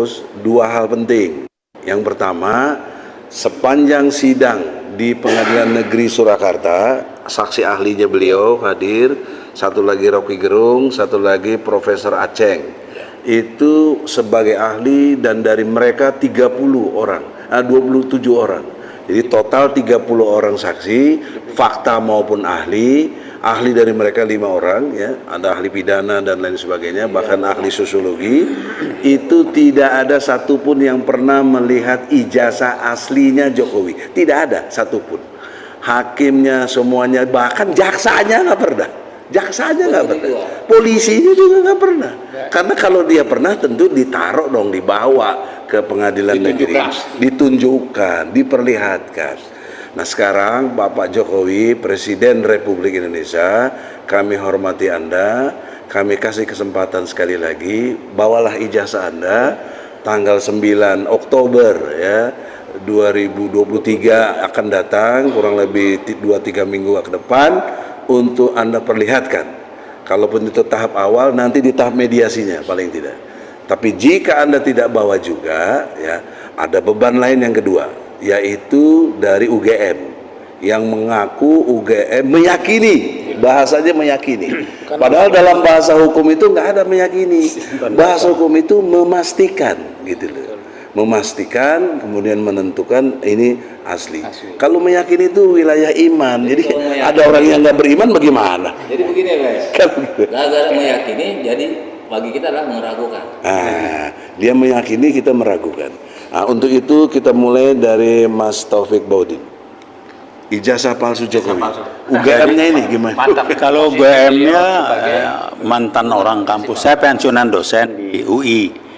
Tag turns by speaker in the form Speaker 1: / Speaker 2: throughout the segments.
Speaker 1: fokus dua hal penting. Yang pertama, sepanjang sidang di Pengadilan Negeri Surakarta, saksi ahlinya beliau hadir, satu lagi Rocky Gerung, satu lagi Profesor Aceng. Itu sebagai ahli dan dari mereka 27 orang. Jadi total 30 orang saksi, fakta maupun ahli dari mereka 5 orang, ya, ada ahli pidana dan lain sebagainya, bahkan ahli sosiologi. Itu tidak ada satupun yang pernah melihat ijazah aslinya Jokowi, tidak ada satupun. Hakimnya semuanya, bahkan jaksanya nggak pernah. Polisinya juga nggak pernah. Karena kalau dia pernah tentu ditaruh dong, dibawa ke pengadilan negeri, ditunjukkan, diperlihatkan. Nah sekarang Bapak Jokowi, Presiden Republik Indonesia, kami hormati Anda, kami kasih kesempatan sekali lagi, bawalah ijazah Anda tanggal 9 Oktober ya 2023 akan datang, kurang lebih 2-3 minggu ke depan, untuk Anda perlihatkan. Kalaupun itu tahap awal, nanti di tahap mediasinya paling tidak. Tapi jika Anda tidak bawa juga, ya ada beban lain yang kedua, yaitu dari UGM yang mengaku UGM meyakini, bahasanya meyakini. Padahal dalam bahasa hukum itu nggak ada meyakini. Bahasa hukum itu memastikan, gitu loh. Memastikan, kemudian menentukan ini asli. Kalau meyakini itu wilayah iman. Jadi ada orang yang nggak beriman bagaimana?
Speaker 2: Jadi begini guys, gara-gara meyakini, jadi bagi kita adalah meragukan.
Speaker 1: Dia meyakini, kita meragukan. Untuk itu kita mulai dari Mas Taufik Baudin. Ijazah palsu Jokowi. UGM-nya ini gimana?
Speaker 3: Mantap. Kalau UGM-nya mantan orang kampus. Saya pensiunan dosen di UI.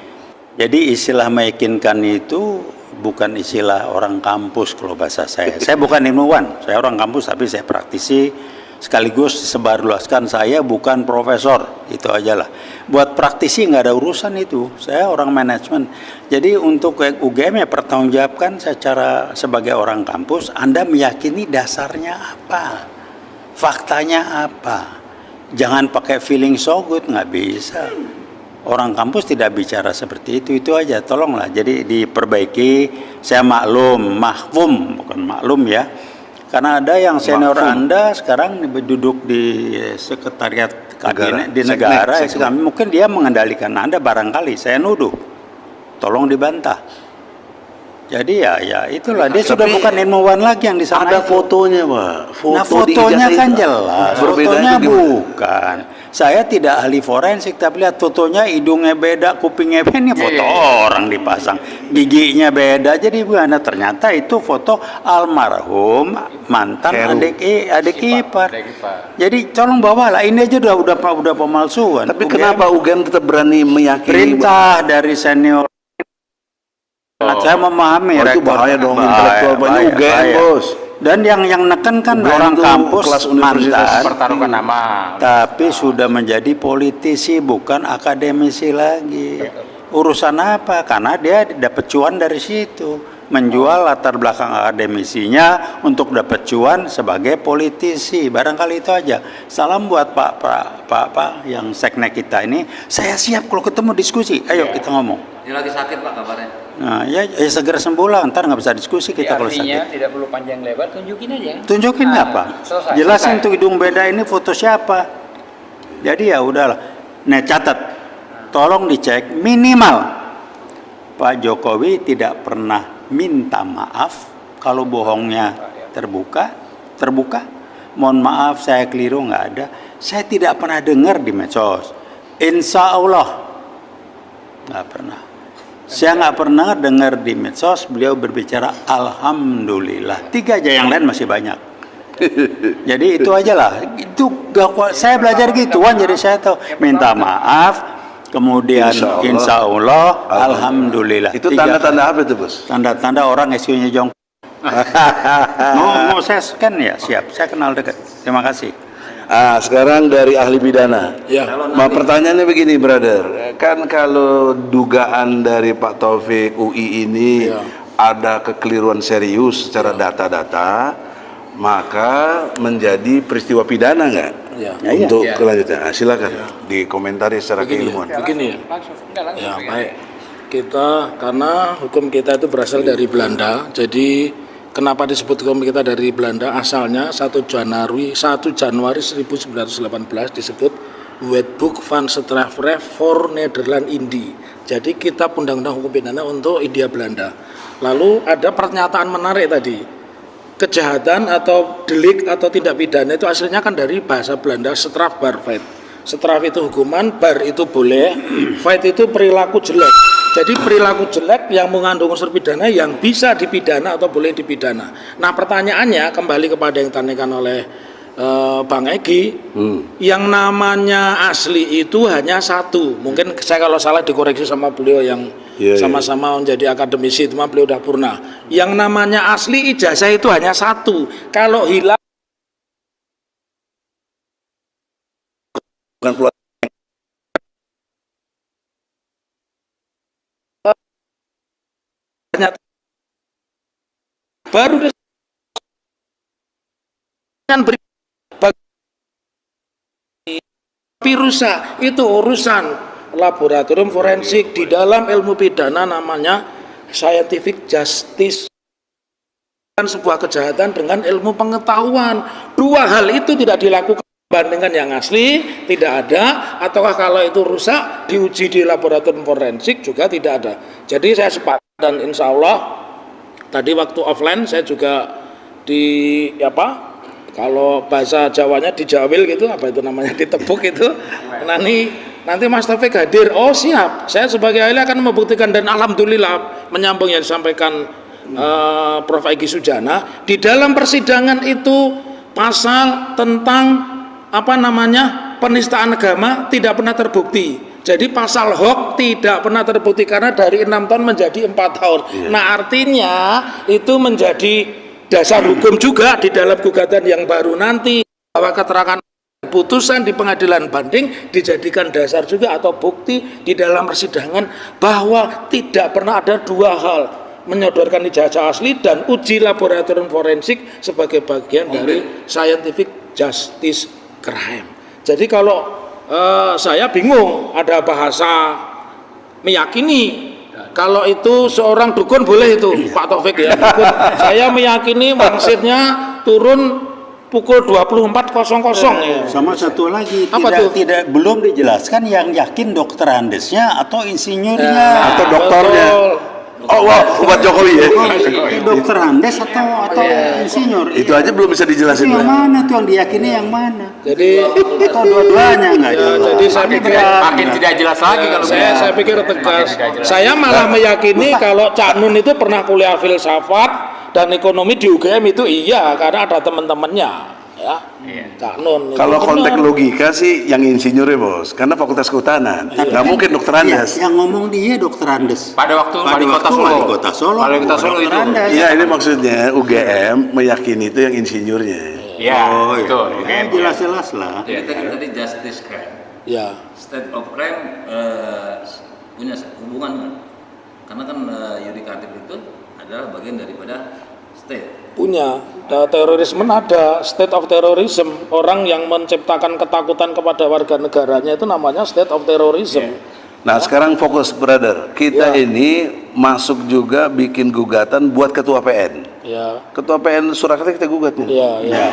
Speaker 3: Jadi istilah meyakinkan itu bukan istilah orang kampus kalau bahasa saya. Saya bukan ilmuwan, saya orang kampus tapi saya praktisi, sekaligus sebarluaskan saya bukan profesor, itu aja lah. Buat praktisi nggak ada urusan itu, saya orang manajemen. Jadi untuk UGM ya pertanggungjawabkan secara sebagai orang kampus, Anda meyakini dasarnya apa, faktanya apa. Jangan pakai feeling so good, nggak bisa. Orang kampus tidak bicara seperti itu aja, tolonglah. Jadi diperbaiki. Saya mahfum bukan maklum ya. Karena ada yang senior Anda sekarang duduk di sekretariat kabinet di negara, mungkin dia mengendalikan Anda barangkali. Saya nuduh, tolong dibantah. Jadi ya itulah, dia sudah bukan ilmuwan lagi yang di sana.
Speaker 1: Ada fotonya, Pak.
Speaker 3: Fotonya kan jelas. Fotonya bukan. Saya tidak ahli forensik, tapi lihat fotonya, hidungnya beda, kupingnya beda, ini foto orang dipasang, giginya beda. Jadi bukan, ternyata itu foto almarhum mantan adik ipar. Jadi tolong bawalah, ini aja udah pemalsuan.
Speaker 1: Tapi kenapa UGM tetap berani meyakini?
Speaker 3: Perintah dari senior. Saya memahami
Speaker 1: itu bahaya dong, intelektual banyak UGM, Bos.
Speaker 3: Dan yang neken kan orang kampus mantan,
Speaker 2: pertaruhkan nama.
Speaker 3: Tapi sudah menjadi politisi, bukan akademisi lagi. Urusan apa? Karena dia dapat cuan dari situ, menjual latar belakang akademisinya untuk dapat cuan sebagai politisi. Barangkali itu aja. Salam buat Pak yang seknek kita ini. Saya siap kalau ketemu diskusi. Ayo kita ngomong.
Speaker 2: Ini lagi sakit Pak kabarnya.
Speaker 3: Nah, ya segera sembuh lah, ntar nggak bisa diskusi kita kalau sakit.
Speaker 4: Tidak perlu panjang lebar, tunjukin aja.
Speaker 3: Tunjukin apa? Jelasin tuh hidung beda ini foto siapa. Jadi ya udahlah. Nah catat, tolong dicek minimal Pak Jokowi tidak pernah minta maaf kalau bohongnya terbuka. Mohon maaf saya keliru, nggak ada. Saya tidak pernah dengar di medsos. Insya Allah nggak pernah. Saya nggak pernah dengar di medsos beliau berbicara alhamdulillah. 3 aja, yang lain masih banyak. Jadi itu aja lah. Itu saya belajar gituan, jadi saya tahu minta maaf, kemudian insya Allah, alhamdulillah.
Speaker 1: Itu tanda-tanda apa itu, Bos?
Speaker 3: Tanda-tanda orang SQ-nya jongkok. mau saya scan ya, siap. Saya kenal dekat. Terima kasih.
Speaker 1: Sekarang dari ahli pidana. Ya. Pertanyaannya begini, brother. Kan kalau dugaan dari Pak Taufik UI ini ada kekeliruan serius secara data-data, maka menjadi peristiwa pidana nggak? Untuk kelanjutan. Silakan dikomentari secara keilmuan.
Speaker 4: Begini ya. Ya, baik.
Speaker 5: Kita karena hukum kita itu berasal dari Belanda. Jadi kenapa disebut hukum kita dari Belanda? Asalnya 1 Januari 1918 disebut Wetboek van Strafrecht voor Nederland Indie. Jadi kitab undang-undang hukum pidana untuk India Belanda. Lalu ada pernyataan menarik tadi. Kejahatan atau delik atau tindak pidana itu aslinya kan dari bahasa Belanda strafbarfeit. Straf itu hukuman, bar itu boleh, fight itu perilaku jelek. Jadi perilaku jelek yang mengandung unsur pidana yang bisa dipidana atau boleh dipidana. Nah pertanyaannya kembali kepada yang ditanyakan oleh Bang Egy, yang namanya asli itu hanya satu. Mungkin saya kalau salah dikoreksi sama beliau yang sama-sama menjadi akademisi, cuma beliau udah purna. Yang namanya asli ijazah itu hanya satu. Kalau hilang
Speaker 1: Bukan keluar.
Speaker 5: baru dengan tapi rusak itu urusan laboratorium forensik. Di dalam ilmu pidana namanya scientific justice, sebuah kejahatan dengan ilmu pengetahuan. Dua hal itu tidak dilakukan bandingkan yang asli tidak ada, ataukah kalau itu rusak diuji di laboratorium forensik juga tidak ada. Jadi saya sepakat dan insya Allah tadi waktu offline saya juga di kalau bahasa Jawanya dijawil gitu, apa itu namanya, ditepuk itu. Nanti Mas Taufik hadir. Oh siap, saya sebagai ahli akan membuktikan. Dan alhamdulillah menyambung yang disampaikan Prof. Egy Sujana, di dalam persidangan itu pasal tentang penistaan agama tidak pernah terbukti. Jadi pasal hoax tidak pernah terbukti karena dari 6 tahun menjadi 4 tahun. Nah artinya itu menjadi dasar hukum juga di dalam gugatan yang baru nanti, bahwa keterangan putusan di pengadilan banding dijadikan dasar juga atau bukti di dalam persidangan bahwa tidak pernah ada dua hal, menyodorkan ijazah asli dan uji laboratorium forensik sebagai bagian dari scientific justice crime. Jadi kalau saya bingung, ada bahasa meyakini kalau itu seorang dukun boleh itu Pak Taufik ya, dukun. Saya meyakini wangsitnya turun pukul 24.00 ya.
Speaker 3: Sama satu lagi,
Speaker 5: Apa
Speaker 3: belum dijelaskan yang yakin dokter Andesnya atau insinyurnya
Speaker 1: Atau dokternya.
Speaker 5: Betul.
Speaker 1: Oh wah, buat Jokowi ya.
Speaker 3: dokter Andes atau insinyur.
Speaker 1: Itu aja belum bisa dijelasin.
Speaker 3: Yang mana tuh yang diyakini yang mana?
Speaker 5: Jadi
Speaker 3: Atau dua-duanya nggak jelas.
Speaker 5: jadi saya pikir
Speaker 2: Makin tidak jelas lagi kalau
Speaker 5: saya pikir tegas. Saya malah meyakini kalau Cak Nun itu pernah kuliah filsafat dan ekonomi di UGM itu iya, karena ada teman-temannya ya. Cak Nun itu
Speaker 1: Kalau
Speaker 5: benar.
Speaker 1: konteks logika sih yang insinyur ya bos, karena fakultas kehutanan. Nggak mungkin dokter Andes.
Speaker 3: Yang ngomong dia dokter Andes.
Speaker 2: pada waktu
Speaker 3: Wali kota Solo.
Speaker 2: Wali kota Solo
Speaker 3: dokter
Speaker 2: itu.
Speaker 3: Andes.
Speaker 1: Iya ini maksudnya UGM meyakini itu yang insinyurnya.
Speaker 2: Iya, itu.
Speaker 3: Jelas-jelas lah.
Speaker 2: Ya, tadi justice crime,
Speaker 5: Ya.
Speaker 2: state of crime punya hubungan, karena kan yudikatif itu adalah bagian daripada state.
Speaker 5: Punya terorisme, ada state of terrorism, orang yang menciptakan ketakutan kepada warga negaranya itu namanya state of terrorism.
Speaker 1: Nah sekarang fokus brother, kita ini masuk juga bikin gugatan buat ketua PN.
Speaker 5: Ya.
Speaker 1: Ketua PN Surakarta kita gugat nih.
Speaker 5: Ya.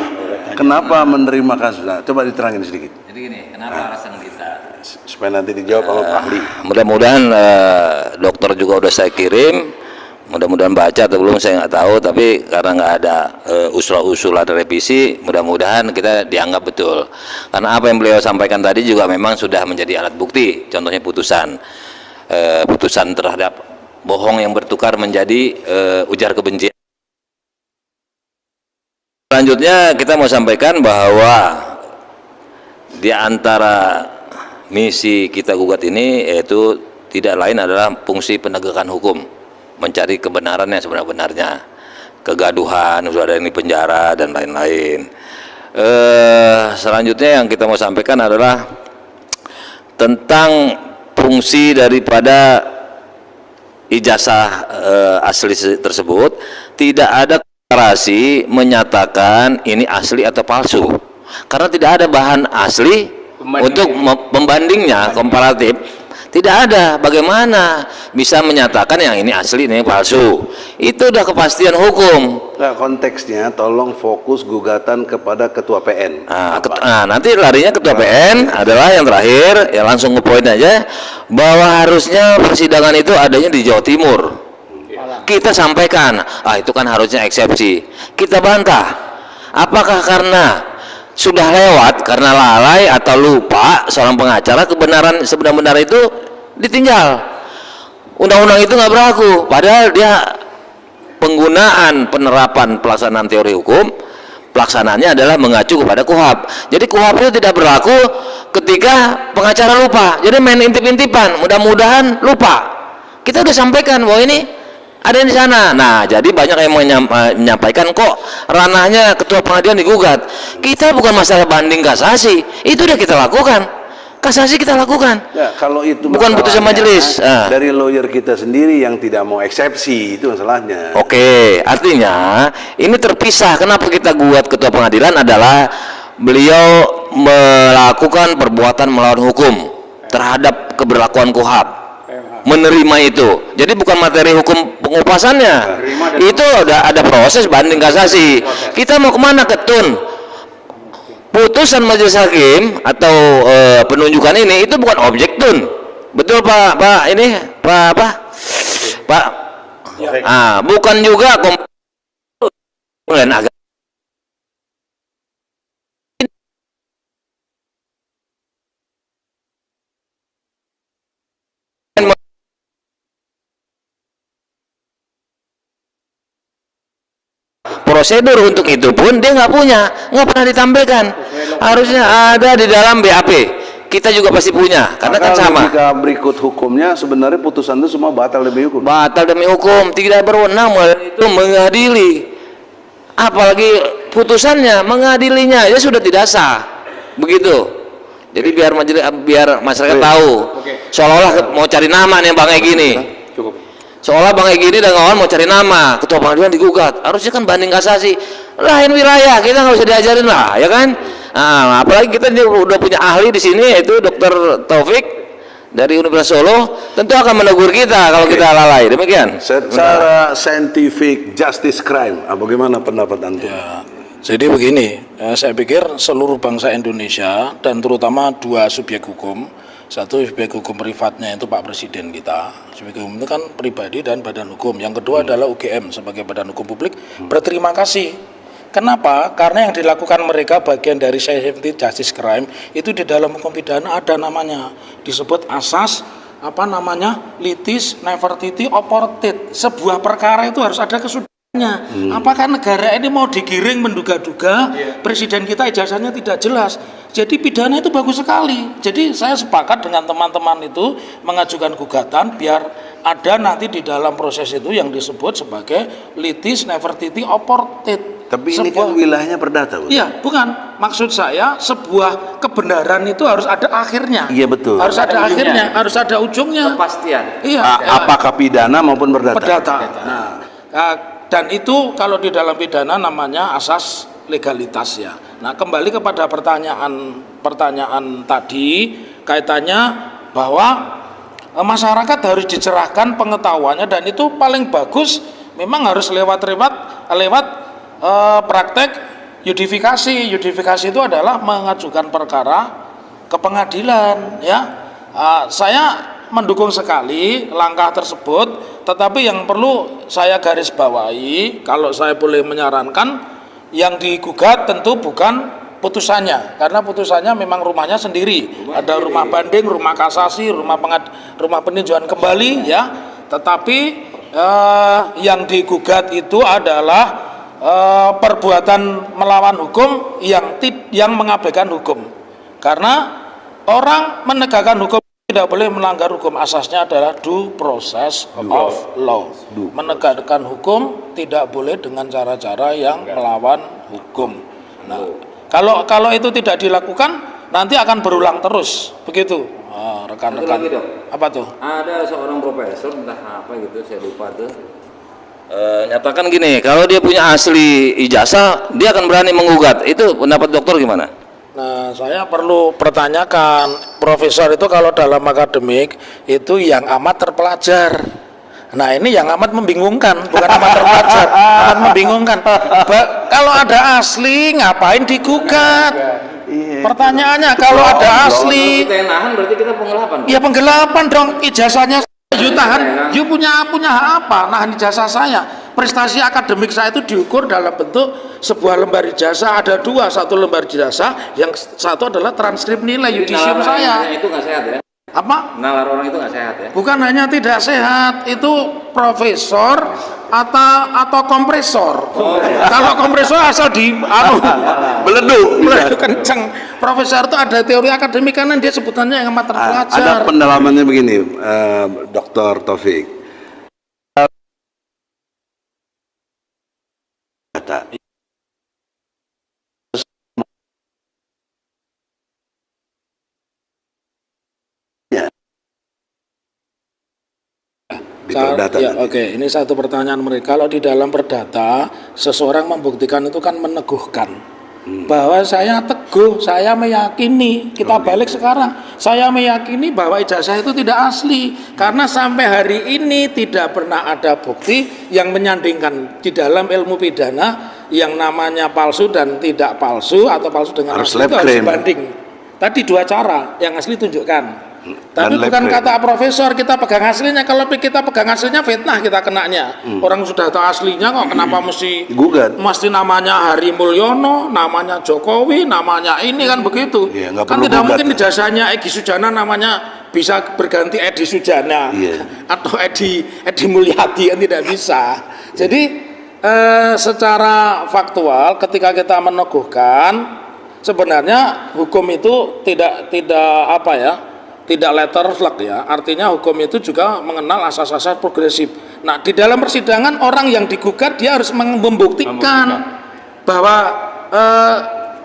Speaker 1: Kenapa menerima kasus? Nah, coba diterangin sedikit
Speaker 2: Jadi gini, kenapa alasan kita?
Speaker 1: supaya nanti dijawab sama Pak ahli.
Speaker 2: Mudah-mudahan dokter juga udah saya kirim. Mudah-mudahan baca atau belum saya nggak tahu, tapi karena nggak ada usul-usulan revisi, mudah-mudahan kita dianggap betul. Karena apa yang beliau sampaikan tadi juga memang sudah menjadi alat bukti. Contohnya putusan terhadap bohong yang bertukar menjadi ujar kebencian. Selanjutnya kita mau sampaikan bahwa di antara misi kita gugat ini yaitu tidak lain adalah fungsi penegakan hukum, mencari kebenaran yang sebenar-benarnya, kegaduhan, sudah ada yang di penjara dan lain-lain. Selanjutnya yang kita mau sampaikan adalah tentang fungsi daripada ijazah asli tersebut. Tidak ada deklarasi menyatakan ini asli atau palsu, karena tidak ada bahan asli untuk pembandingnya, komparatif. Tidak ada. Bagaimana bisa menyatakan yang ini asli, ini palsu? Itu udah kepastian hukum.
Speaker 1: Nah, konteksnya tolong fokus gugatan kepada ketua PN.
Speaker 2: Nanti larinya ketua PN adalah yang terakhir, ya langsung ke poin aja, bahwa harusnya persidangan itu adanya di Jawa Timur. Kita sampaikan, itu kan harusnya eksepsi. Kita bantah. Apakah karena sudah lewat, karena lalai atau lupa seorang pengacara, kebenaran sebenar-benar itu ditinggal? Undang-undang itu nggak berlaku, padahal dia penggunaan penerapan pelaksanaan teori hukum, pelaksanaannya adalah mengacu kepada KUHAP. Jadi KUHAP itu tidak berlaku ketika pengacara lupa. Jadi main intip-intipan, mudah-mudahan lupa. Kita udah sampaikan bahwa ini ada di sana. Nah, jadi banyak yang menyampaikan kok ranahnya ketua pengadilan digugat. Kita bukan masalah banding kasasi, itu udah kita lakukan. Kasasi kita lakukan.
Speaker 1: Ya, kalau itu
Speaker 2: bukan putusan majelis.
Speaker 1: Dari lawyer kita sendiri yang tidak mau eksepsi, itu masalahnya.
Speaker 2: Oke, artinya ini terpisah. Kenapa kita gugat ketua pengadilan adalah beliau melakukan perbuatan melawan hukum terhadap keberlakuan KUHAP. Menerima itu, jadi bukan materi hukum pengupasannya, itu ada proses banding kasasi. Kita mau kemana? Ke tun. Putusan majelis hakim atau penunjukan ini itu bukan objek tun, betul Pak ini Pak bukan juga agak prosedur untuk itu pun dia nggak pernah ditampilkan. Harusnya ada di dalam BAP. Kita juga pasti punya, karena kan sama.
Speaker 1: Jika berikut hukumnya, sebenarnya putusan itu semua batal demi hukum.
Speaker 2: Batal demi hukum, tidak berwenang itu mengadili. Apalagi putusannya, mengadilinya ya sudah tidak sah. Begitu. Jadi biar masyarakat tahu. Seolah-olah mau cari nama nih Bang Egy gini. Seolah Bang Egy ini dan kawan mau cari nama, ketua pengadilan digugat, harusnya kan banding kasasi, lain wilayah, kita nggak usah diajarin lah, ya kan? Nah, apalagi kita udah punya ahli di sini, yaitu Dr. Taufik dari Universitas Solo, tentu akan menegur kita kalau kita lalai. Demikian.
Speaker 1: Secara scientific justice crime, bagaimana pendapat Anda?
Speaker 5: Ya, jadi begini, saya pikir seluruh bangsa Indonesia dan terutama dua subjek hukum. Satu subjek hukum privatnya itu Pak Presiden kita, subjek hukum itu kan pribadi dan badan hukum. Yang kedua adalah UGM sebagai badan hukum publik. Berterima kasih. Kenapa? Karena yang dilakukan mereka bagian dari scientific justice crime itu di dalam hukum pidana ada namanya, disebut asas litis nevertiti oportit. Sebuah perkara itu harus ada kesudahannya. Apakah negara ini mau digiring menduga-duga? Presiden kita ijazahnya tidak jelas. Jadi pidana itu bagus sekali. Jadi saya sepakat dengan teman-teman itu mengajukan gugatan biar ada nanti di dalam proses itu yang disebut sebagai litis nevertiti oportit.
Speaker 1: Tapi ini kan wilayahnya perdata, Bu.
Speaker 5: Iya, bukan. Maksud saya sebuah kebenaran itu harus ada akhirnya.
Speaker 1: Iya, betul.
Speaker 5: Harus ada akhirnya, harus ada ujungnya.
Speaker 2: Kepastian.
Speaker 5: Iya.
Speaker 1: Apakah pidana maupun perdata?
Speaker 5: Perdata. Dan itu kalau di dalam pidana namanya asas legalitas ya. Nah, kembali kepada pertanyaan tadi kaitannya bahwa masyarakat harus dicerahkan pengetahuannya dan itu paling bagus memang harus lewat praktek yudifikasi. Yudifikasi itu adalah mengajukan perkara ke pengadilan ya. Saya mendukung sekali langkah tersebut, tetapi yang perlu saya garis bawahi, kalau saya boleh menyarankan, yang digugat tentu bukan putusannya, karena putusannya memang rumahnya sendiri, ada rumah banding, rumah kasasi, rumah peninjauan kembali ya. Tetapi yang digugat itu adalah perbuatan melawan hukum yang mengabaikan hukum, karena orang menegakkan hukum tidak boleh melanggar hukum. Asasnya adalah due process of law. Menegakkan hukum tidak boleh dengan cara-cara yang melawan hukum. Nah, kalau itu tidak dilakukan nanti akan berulang terus begitu. Rekan-rekan. Apa tuh?
Speaker 2: Ada seorang profesor entah apa gitu, saya lupa tuh. Nyatakan gini, kalau dia punya asli ijazah, dia akan berani menggugat. Itu pendapat dokter gimana?
Speaker 5: Nah, saya perlu pertanyakan profesor itu kalau dalam akademik itu yang amat terpelajar. Nah ini yang amat membingungkan, bukan amat terpelajar, amat membingungkan. Kalau ada asli ngapain digugat? Pertanyaannya kalau ada asli,
Speaker 2: Kita yang nahan berarti kita penggelapan.
Speaker 5: ya penggelapan dong. Ijazahnya you tahan, you punya hak apa? Nahan ijazah saya. Prestasi akademik saya itu diukur dalam bentuk sebuah lembar ijazah. Ada dua, satu lembar ijazah, yang satu adalah transkrip nilai yudisium saya.
Speaker 2: Itu nggak sehat ya?
Speaker 5: Apa?
Speaker 2: Nalar orang itu nggak sehat ya?
Speaker 5: Bukan hanya tidak sehat, itu profesor atau kompresor. Kalau kompresor asal di beleduk kenceng. Profesor itu ada teori akademik karena dia sebutannya yang amat terpelajar.
Speaker 1: Ada pendalamannya begini, Dr. Taufik. Kata di perdata
Speaker 5: Ya,
Speaker 1: nanti.
Speaker 5: oke, ini satu pertanyaan mereka. Kalau di dalam perdata, seseorang membuktikan itu kan meneguhkan bahwa saya teguh, saya meyakini. Kita balik sekarang, saya meyakini bahwa ijazah itu tidak asli karena sampai hari ini tidak pernah ada bukti yang menyandingkan di dalam ilmu pidana yang namanya palsu dan tidak palsu atau palsu dengan
Speaker 1: Harus
Speaker 5: asli
Speaker 1: lab
Speaker 5: itu harus
Speaker 1: claim.
Speaker 5: banding. Tadi dua cara, yang asli tunjukkan. Tapi
Speaker 1: Dan
Speaker 5: bukan
Speaker 1: lab
Speaker 5: kata profesor kita pegang aslinya. Kalau kita pegang aslinya fitnah kita kenanya. Orang sudah tahu aslinya kok kenapa mesti
Speaker 1: Gugat.
Speaker 5: mesti namanya Hari Mulyono, namanya Jokowi, namanya ini kan begitu.
Speaker 1: Iya, nggak
Speaker 5: Kan
Speaker 1: perlu
Speaker 5: tidak
Speaker 1: gugat.
Speaker 5: mungkin ijazahnya Egy Sujana namanya bisa berganti Edi Sujana
Speaker 1: Iya.
Speaker 5: atau Edi Mulyadi kan tidak bisa. Jadi secara faktual ketika kita meneguhkan sebenarnya hukum itu tidak apa ya? Tidak letter luck ya, artinya hukum itu juga mengenal asas-asas progresif. Nah di dalam persidangan orang yang digugat dia harus membuktikan bahwa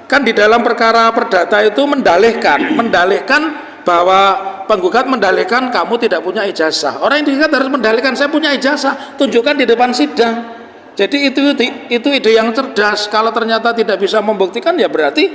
Speaker 5: kan di dalam perkara perdata itu mendalihkan bahwa penggugat mendalihkan kamu tidak punya ijazah. Orang yang digugat harus mendalihkan saya punya ijazah, tunjukkan di depan sidang. Jadi itu ide yang cerdas. Kalau ternyata tidak bisa membuktikan ya berarti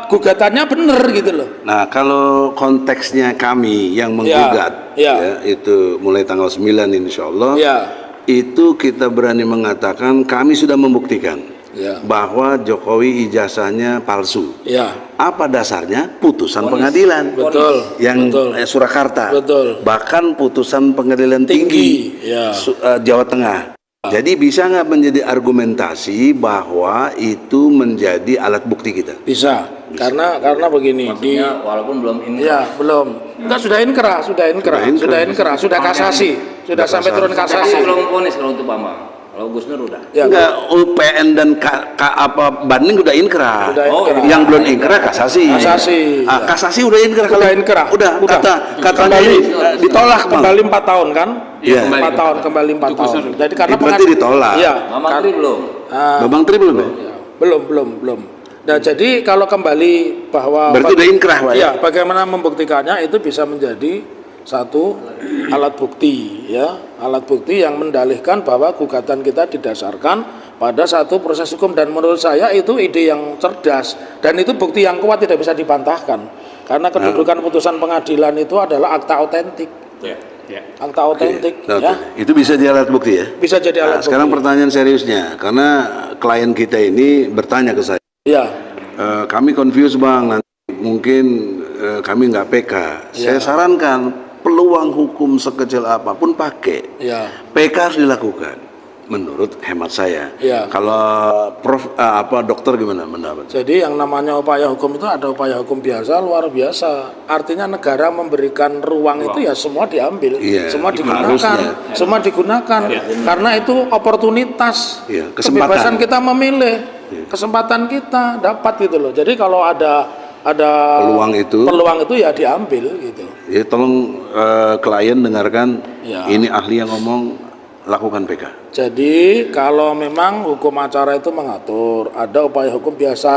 Speaker 5: gugatannya benar gitu loh.
Speaker 1: Nah, kalau konteksnya kami yang menggugat,
Speaker 5: ya.
Speaker 1: itu mulai tanggal 9 insya Allah,
Speaker 5: Ya.
Speaker 1: itu kita berani mengatakan kami sudah membuktikan
Speaker 5: Ya.
Speaker 1: bahwa Jokowi ijazahnya palsu.
Speaker 5: Ya.
Speaker 1: Apa dasarnya? Putusan pengadilan.
Speaker 5: Betul.
Speaker 1: Yang
Speaker 5: Betul.
Speaker 1: Surakarta.
Speaker 5: Betul.
Speaker 1: Bahkan putusan pengadilan tinggi,
Speaker 5: Ya.
Speaker 1: Jawa Tengah. Jadi bisa nggak menjadi argumentasi bahwa itu menjadi alat bukti kita?
Speaker 5: Bisa. Karena begini
Speaker 2: Maksudnya walaupun belum ini.
Speaker 5: ya belum. Enggak sudah inkrah, sudah kasasi, sudah sampai turun
Speaker 2: Tapi
Speaker 5: kasasi.
Speaker 2: belum vonis kalau untuk Bambang. Kalau Gus Nur udah.
Speaker 5: Ya,
Speaker 1: Enggak, UPN dan banding udah inkrah.
Speaker 5: Sudah inkrah.
Speaker 1: Yang belum inkrah kasasi.
Speaker 5: Kasasi.
Speaker 1: Kasasi udah inkrah.
Speaker 5: Udah inkrah.
Speaker 1: Udah.
Speaker 5: Udah.
Speaker 1: Katanya
Speaker 5: Kembali.
Speaker 1: ditolak Bang.
Speaker 5: kembali 4 tahun kan?
Speaker 1: Iya.
Speaker 5: 4 tahun kembali 4 tahun. Jadi karena
Speaker 1: Berarti ditolak.
Speaker 5: Iya.
Speaker 2: Mama Tri belum.
Speaker 1: Bambang Tri belum ya?
Speaker 5: Ya, belum. Nah, jadi kalau kembali bahwa
Speaker 1: Berarti udah inkrah, Pak, ya?
Speaker 5: Ya, bagaimana membuktikannya itu bisa menjadi satu alat bukti ya, alat bukti yang mendalihkan bahwa gugatan kita didasarkan pada satu proses hukum dan menurut saya itu ide yang cerdas dan itu bukti yang kuat tidak bisa dibantahkan karena kedudukan putusan pengadilan itu adalah akta otentik. Akta otentik
Speaker 1: Oke.
Speaker 5: ya.
Speaker 1: Itu bisa jadi alat bukti ya?
Speaker 5: Bisa jadi alat
Speaker 1: Sekarang
Speaker 5: bukti.
Speaker 1: pertanyaan seriusnya, karena klien kita ini bertanya ke saya,
Speaker 5: Ya.
Speaker 1: kami confused Bang, nanti mungkin kami nggak PK. Saya sarankan peluang hukum sekecil apapun pakai.
Speaker 5: Ya.
Speaker 1: PK harus dilakukan, menurut hemat saya.
Speaker 5: Ya.
Speaker 1: Kalau dokter gimana pendapat?
Speaker 5: Jadi yang namanya upaya hukum itu ada upaya hukum biasa, luar biasa. Artinya negara memberikan ruang itu ya semua diambil,
Speaker 1: Iya,
Speaker 5: semua digunakan,
Speaker 1: harusnya.
Speaker 5: semua digunakan. Karena itu oportunitas,
Speaker 1: Iya, kesempatan.
Speaker 5: kebebasan kita memilih, kesempatan kita dapat gitu loh. Jadi kalau ada peluang itu ya diambil gitu.
Speaker 1: Ya, tolong klien dengarkan,
Speaker 5: Ya.
Speaker 1: ini ahli yang ngomong, lakukan PK.
Speaker 5: Jadi kalau memang hukum acara itu mengatur ada upaya hukum biasa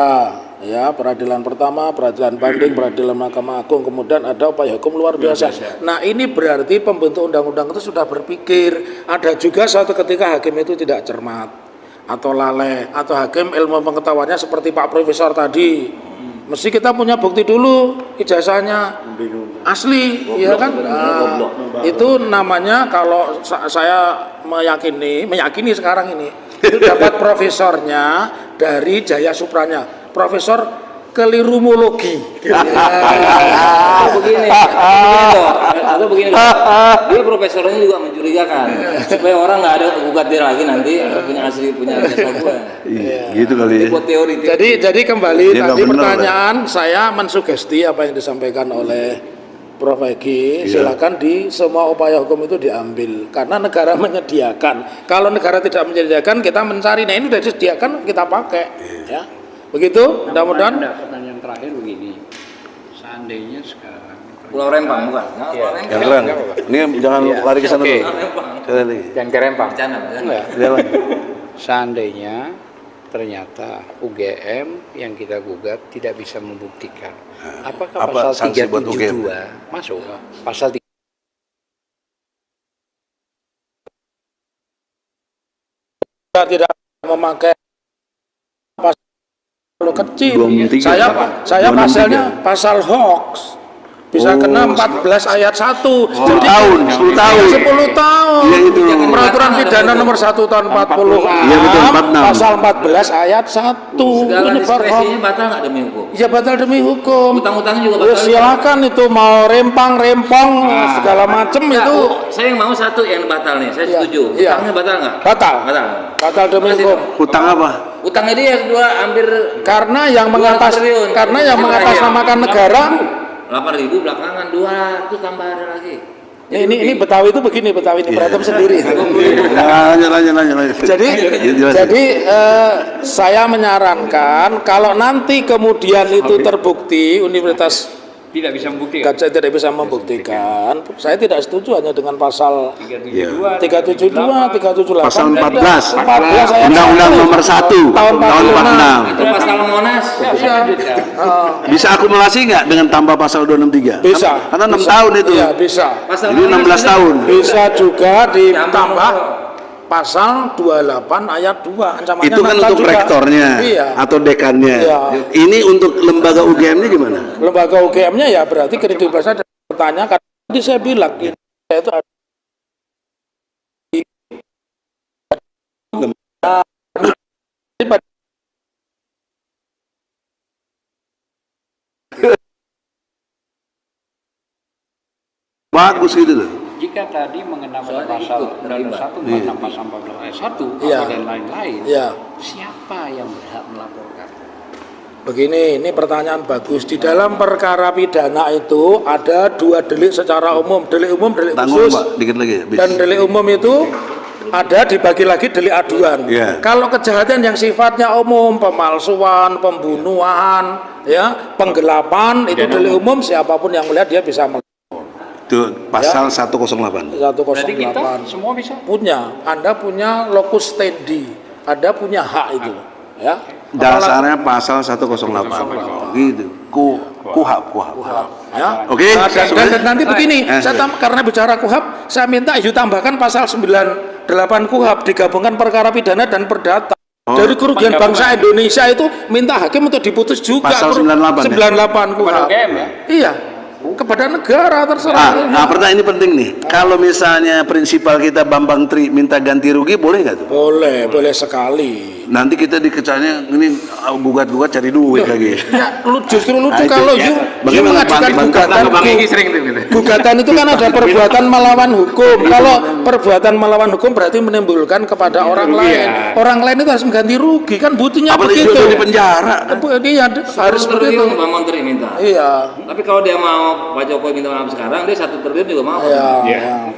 Speaker 5: ya, peradilan pertama, peradilan banding, peradilan Mahkamah Agung, kemudian ada upaya hukum luar biasa. Nah ini berarti pembentuk undang-undang itu sudah berpikir. Ada juga suatu ketika hakim itu tidak cermat atau lalai atau hakim ilmu pengetahuannya seperti Pak Profesor tadi Mesti kita punya bukti dulu ijazahnya asli, ya kan? Nah, itu namanya kalau saya meyakini sekarang ini itu dapat profesornya dari Jaya Supranya, Profesor kelirumologi.
Speaker 2: Begini atau begini dia profesornya juga mencurigakan supaya orang nggak ada gugat dia lagi nanti punya jasa gue.
Speaker 1: Gitu kali ya.
Speaker 2: Buat teori.
Speaker 5: Jadi kembali
Speaker 1: Dia
Speaker 5: tadi
Speaker 1: nggak bener,
Speaker 5: pertanyaan saya mensugesti apa yang disampaikan oleh Prof. Egi, silakan di semua upaya hukum itu diambil karena negara menyediakan. Kalau negara tidak menyediakan kita mencari. Nah ini sudah disediakan kita pakai, ya. Begitu, mudah-mudahan.
Speaker 4: Pertanyaan terakhir begini, seandainya sekarang
Speaker 2: Pulau Rempang bukan? Nah, Pulau Rempang.
Speaker 1: Yang keren. Ini jangan lari ke sana
Speaker 4: Oke.
Speaker 1: dulu. Sekali lagi.
Speaker 4: dan ke Rempang,
Speaker 2: Bercanda.
Speaker 1: Jalan.
Speaker 4: seandainya ternyata UGM yang kita gugat tidak bisa membuktikan, apakah
Speaker 1: Apa
Speaker 4: pasal
Speaker 1: sanksi buat
Speaker 4: 372 masuk? Pasal
Speaker 5: Kita tidak memakai pasal kecil.
Speaker 1: 23.
Speaker 5: Saya
Speaker 1: 263.
Speaker 5: pasalnya pasal hoax. Bisa kena 14 ayat 1.
Speaker 1: 10 tahun, 10 tahun.
Speaker 5: 10 tahun.
Speaker 1: Iya, itu.
Speaker 5: Peraturan pidana nomor 1 tahun 40.
Speaker 1: Iya, betul, 46.
Speaker 5: Pasal 14 ayat 1.
Speaker 2: Segala
Speaker 5: Ini baru hoax.
Speaker 2: diskresinya batal nggak demi hukum?
Speaker 5: Ya batal demi hukum.
Speaker 2: Utang-utangnya juga
Speaker 5: Ya,
Speaker 2: batal.
Speaker 5: silakan itu mau rempang segala macem itu
Speaker 2: Saya yang mau satu yang batal nih, saya
Speaker 5: Iya,
Speaker 2: setuju.
Speaker 5: iya.
Speaker 2: Utangnya batal nggak?
Speaker 5: batal.
Speaker 2: Batal.
Speaker 5: Batal demi
Speaker 2: Terus
Speaker 5: hukum.
Speaker 1: Utang apa?
Speaker 2: Utangnya dia dua hampir
Speaker 5: Karena yang
Speaker 2: 200 triliun.
Speaker 5: mengatasnamakan negara
Speaker 2: 8.000 belakangan 200 tambah ada lagi.
Speaker 5: ini Betawi itu begini, Betawi ini berantem sendiri.
Speaker 1: Lanjut.
Speaker 5: Jadi saya menyarankan kalau nanti kemudian itu terbukti Universitas
Speaker 4: tidak bisa membuktikan.
Speaker 5: Gajah tidak bisa membuktikan, saya tidak setuju hanya dengan pasal 372, 378,
Speaker 1: Pasal 14.
Speaker 5: 14 ayat
Speaker 1: Undang-Undang
Speaker 5: 1.
Speaker 1: nomor 1
Speaker 5: tahun 46.
Speaker 2: Itu pasal Monas.
Speaker 5: Iya.
Speaker 1: Bisa akumulasi nggak dengan tambah pasal 263?
Speaker 5: Bisa.
Speaker 1: Karena 6
Speaker 5: Bisa.
Speaker 1: tahun itu.
Speaker 5: Iya, bisa.
Speaker 2: Pasal
Speaker 1: Jadi 16 tahun.
Speaker 5: Bisa juga ditambah pasal 28 ayat 2 ancamannya
Speaker 1: Itu kan
Speaker 5: natal
Speaker 1: untuk
Speaker 5: juga.
Speaker 1: rektornya
Speaker 5: Iya.
Speaker 1: atau dekannya.
Speaker 5: Iya.
Speaker 1: Ini untuk lembaga UGM-nya gimana?
Speaker 5: Lembaga UGM-nya ya berarti kredibilitasnya bertanya karena tadi saya bilang Indonesia itu ada
Speaker 1: Bagus gitu loh.
Speaker 4: Jika tadi mengenai pasal Undang-Undang 1, pasal 14 ayat 1
Speaker 5: Iya.
Speaker 4: dan lain-lain,
Speaker 5: ya.
Speaker 4: siapa yang berhak melaporkan?
Speaker 5: Begini, ini pertanyaan bagus. Di dalam perkara pidana itu ada 2 delik secara umum, delik umum, delik
Speaker 1: Tanggung
Speaker 5: khusus.
Speaker 1: Pak, dikit lagi. Bis.
Speaker 5: Dan delik umum itu ada dibagi lagi delik aduan.
Speaker 1: Iya.
Speaker 5: Kalau kejahatan yang sifatnya umum, pemalsuan, pembunuhan, ya, penggelapan itu delik umum, siapapun yang melihat dia bisa melapor.
Speaker 1: Itu pasal 108.
Speaker 5: 108
Speaker 4: Berarti kita semua bisa.
Speaker 5: punya, Anda punya locus standi, Anda punya hak itu, ya.
Speaker 1: Dasarnya pasal 108. Gitu. Kuhab.
Speaker 5: Ya.
Speaker 1: Oke,
Speaker 5: Dan nanti begini,
Speaker 1: Eh.
Speaker 5: karena bicara KUHAP, saya minta tambahkan pasal 98 KUHAP digabungkan perkara pidana dan perdata. Dari kerugian bangsa Indonesia itu minta hakim untuk diputus juga.
Speaker 1: Pasal 98 ya?
Speaker 5: 98 KUHAP.
Speaker 4: UGM ya?
Speaker 5: Iya, kepada negara terserah.
Speaker 1: Pertanyaan ini penting nih. Kalau misalnya prinsipal kita Bambang Tri minta ganti rugi, boleh nggak tuh?
Speaker 5: Boleh sekali.
Speaker 1: Nanti kita dikecanya ini gugat-gugat cari duit lagi.
Speaker 5: Ya, justru lucu
Speaker 1: Nah, itu
Speaker 5: kalau
Speaker 1: ya.
Speaker 5: you
Speaker 1: Bagaimana
Speaker 5: mengajukan
Speaker 1: bantah-
Speaker 5: gugatan. Gugatan itu kan ada perbuatan melawan hukum. Kalau perbuatan melawan hukum berarti menimbulkan kepada orang lain. Orang lain itu harus mengganti rugi, kan buktinya
Speaker 1: Apalagi
Speaker 5: begitu.
Speaker 1: udah di penjara.
Speaker 5: Dia harus begitu.
Speaker 2: Triliun Pak Menteri minta.
Speaker 5: Iya.
Speaker 2: Tapi kalau dia mau Pak Jokowi minta maaf sekarang, dia 1 triliun juga mau.
Speaker 5: Iya.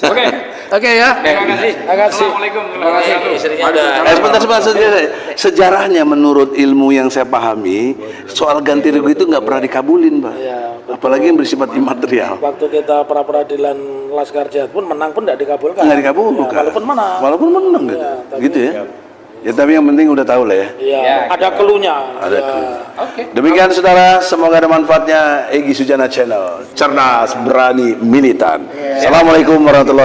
Speaker 4: Oke.
Speaker 5: Oke ya.
Speaker 4: Terima kasih.
Speaker 5: Terima kasih.
Speaker 4: Assalamualaikum.
Speaker 2: Terima kasih. Istrinya udah.
Speaker 1: Sebentar, sejarahnya menurut ilmu yang saya pahami, soal ganti rugi itu nggak pernah dikabulin, Pak.
Speaker 5: Iya,
Speaker 1: Apalagi yang bersifat imaterial.
Speaker 5: Waktu kita pra peradilan Laskar Jihad pun menang pun tidak dikabulkan.
Speaker 1: Nggak dikabulkan.
Speaker 5: Ya, walaupun menang.
Speaker 1: Walaupun menang gitu.
Speaker 5: Iya, tapi-
Speaker 1: Gitu ya. Ya tapi yang penting udah tahu lah ya.
Speaker 5: Iya, ada keluhnya.
Speaker 1: Ada
Speaker 5: Iya.
Speaker 1: clue.
Speaker 4: Oke.
Speaker 1: Demikian saudara, semoga ada manfaatnya. Egy Sujana Channel, cerdas, berani, militan. Assalamualaikum warahmatullahi